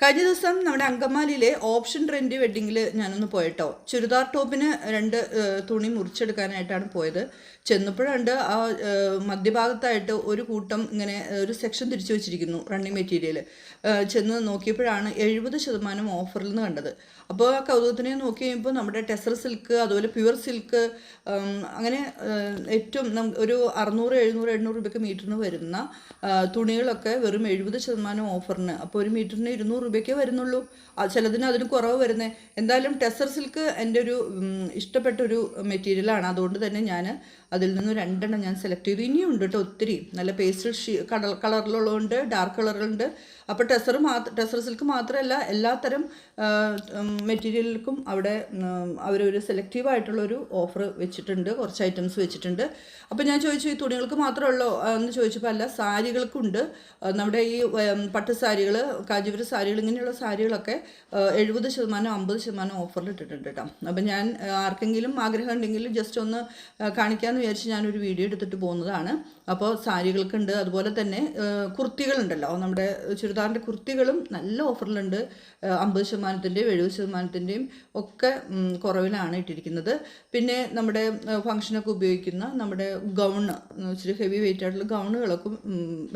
കഴിഞ്ഞ ദിവസം നമ്മുടെ അങ്കമാലിയിലെ ഓപ്ഷൻ ട്രെൻഡ് വെഡ്ഡിങ്ങിൽ ഞാനൊന്ന് പോയിട്ടോ. ചുരിദാർ ടോപ്പിന് 2 തുണി മുറിച്ചെടുക്കാനായിട്ടാണ് പോയത്. ചെന്നപ്പോഴുണ്ട് ആ മധ്യഭാഗത്തായിട്ട് ഒരു കൂട്ടം ഇങ്ങനെ ഒരു സെക്ഷൻ തിരിച്ചു വെച്ചിരിക്കുന്നു റണ്ണിങ് മെറ്റീരിയൽ. ചെന്ന് നോക്കിയപ്പോഴാണ് 70% ഓഫറിൽ നിന്ന് കണ്ടത്. അപ്പോൾ ആ കൗതുകത്തിനെ നോക്കി കഴിയുമ്പോൾ നമ്മുടെ ടെസർ സിൽക്ക്, അതുപോലെ പ്യുവർ സിൽക്ക്, അങ്ങനെ ഏറ്റവും ഒരു 600, 700, 800 രൂപയ്ക്ക് മീറ്ററിന് വരുന്ന തുണികളൊക്കെ വെറും 70% ഓഫറിന്. അപ്പോൾ ഒരു മീറ്ററിന് 200 രൂപയ്ക്കേ വരുന്നുള്ളൂ. ചിലതിന് അതിന് കുറവ് വരുന്നത്. എന്തായാലും ടെസർ സിൽക്ക് എൻ്റെ ഒരു ഇഷ്ടപ്പെട്ടൊരു മെറ്റീരിയലാണ്. അതുകൊണ്ട് തന്നെ ഞാൻ അതിൽ നിന്ന് 2 എണ്ണം ഞാൻ സെലക്ട് ചെയ്തു. ഇനിയും ഉണ്ട് കേട്ടോ, ഒത്തിരി നല്ല പേസ്റ്റൽ കളറിലുള്ളതുകൊണ്ട്, ഡാർക്ക് കളറുണ്ട്. അപ്പോൾ ടെസർ സിൽക്ക് മാത്രമല്ല, എല്ലാത്തരം മെറ്റീരിയലിലും അവിടെ അവരൊരു സെലക്റ്റീവായിട്ടുള്ളൊരു ഓഫർ വെച്ചിട്ടുണ്ട്, കുറച്ച് ഐറ്റംസ് വെച്ചിട്ടുണ്ട്. അപ്പോൾ ഞാൻ ചോദിച്ചു, ഈ തുണികൾക്ക് മാത്രമേ ഉള്ളൂ എന്ന് ചോദിച്ചപ്പോൾ അല്ല, സാരികൾക്കുണ്ട്. നമ്മുടെ ഈ പട്ട് സാരികൾ, കാഞ്ചീപുരം സാരികൾ, ഇങ്ങനെയുള്ള സാരികളൊക്കെ 70%, 50% ഓഫറിൽ ഇട്ടിട്ടുണ്ട് കേട്ടോ. അപ്പം ഞാൻ ആർക്കെങ്കിലും ആഗ്രഹം ഉണ്ടെങ്കിൽ ജസ്റ്റ് ഒന്ന് കാണിക്കാമെന്ന് വിചാരിച്ച് ഞാനൊരു വീഡിയോ എടുത്തിട്ട് പോകുന്നതാണ്. അപ്പോൾ സാരികൾക്കുണ്ട്. അതുപോലെ തന്നെ കുർത്തികളുണ്ടല്ലോ, നമ്മുടെ ചുരിദാറിൻ്റെ കുർത്തികളും നല്ല ഓഫറിലുണ്ട്. 50%-ൻ്റെയും 70%-ൻ്റെയും ഒക്കെ കുറവിലാണ് ഇട്ടിരിക്കുന്നത്. പിന്നെ നമ്മുടെ ഫംഗ്ഷനൊക്കെ ഉപയോഗിക്കുന്ന നമ്മുടെ ഗൗണ്, ഇച്ചിരി ഹെവി വെയിറ്റ് ആയിട്ടുള്ള ഗൗണുകളൊക്കെ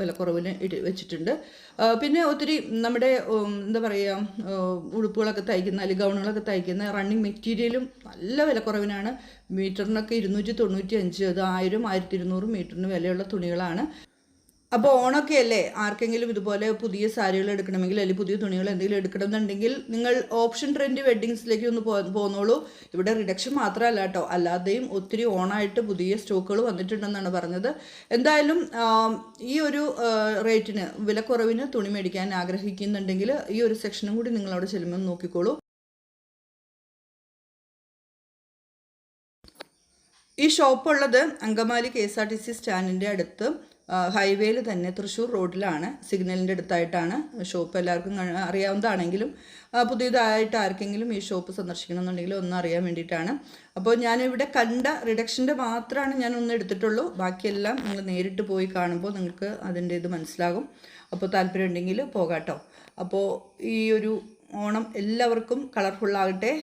വിലക്കുറവിന് വെച്ചിട്ടുണ്ട്. പിന്നെ ഒത്തിരി നമ്മുടെ എന്താ പറയുക, ഉടുപ്പുകളൊക്കെ തയ്ക്കുന്ന അല്ലെങ്കിൽ ഗൗണുകളൊക്കെ തയ്ക്കുന്ന റണ്ണിങ് മെറ്റീരിയലും നല്ല വിലക്കുറവിനാണ്. മീറ്ററിനൊക്കെ 295, അത് 1000, 1200 മീറ്ററിന് വിലയുള്ള തുണികളാണ്. അപ്പോൾ ഓണമൊക്കെ അല്ലേ, ആർക്കെങ്കിലും ഇതുപോലെ പുതിയ സാരികൾ എടുക്കണമെങ്കിൽ അല്ലെങ്കിൽ പുതിയ തുണികൾ എന്തെങ്കിലും എടുക്കണമെന്നുണ്ടെങ്കിൽ നിങ്ങൾ ഓപ്ഷൻ ട്രെൻഡ് വെഡ്ഡിങ്സിലേക്ക് ഒന്ന് പോന്നോളൂ. ഇവിടെ റിഡക്ഷൻ മാത്രമല്ല കേട്ടോ, അല്ലാതെയും ഒത്തിരി ഓണായിട്ട് പുതിയ സ്റ്റോക്കുകൾ വന്നിട്ടുണ്ടെന്നാണ് പറഞ്ഞത്. എന്തായാലും ഈ ഒരു റേറ്റിന്, വിലക്കുറവിന് തുണി മേടിക്കാൻ ആഗ്രഹിക്കുന്നുണ്ടെങ്കിൽ ഈ ഒരു സെക്ഷനും കൂടി നിങ്ങളവിടെ ചെല്ലുമ്പോൾ നോക്കിക്കോളൂ. ഈ ഷോപ്പുള്ളത് അങ്കമാലി KSRTC സ്റ്റാൻഡിൻ്റെ അടുത്ത്, ഹൈവേയിൽ തന്നെ, തൃശ്ശൂർ റോഡിലാണ്, സിഗ്നലിൻ്റെ അടുത്തായിട്ടാണ് ഷോപ്പ്. എല്ലാവർക്കും അറിയാവുന്നതാണെങ്കിലും പുതിയതായിട്ട് ആർക്കെങ്കിലും ഈ ഷോപ്പ് സന്ദർശിക്കണമെന്നുണ്ടെങ്കിൽ ഒന്ന് അറിയാൻ വേണ്ടിയിട്ടാണ്. അപ്പോൾ ഞാനിവിടെ കണ്ട റിഡക്ഷൻ്റെ മാത്രമാണ് ഞാൻ ഒന്ന് എടുത്തിട്ടുള്ളൂ. ബാക്കിയെല്ലാം നിങ്ങൾ നേരിട്ട് പോയി കാണുമ്പോൾ നിങ്ങൾക്ക് അതിൻ്റെ ഇത് മനസ്സിലാകും. അപ്പോൾ താല്പര്യം ഉണ്ടെങ്കിൽ പോകാട്ടോ. അപ്പോൾ ഈ ഒരു ഓണം എല്ലാവർക്കും കളർഫുള്ളാകട്ടെ.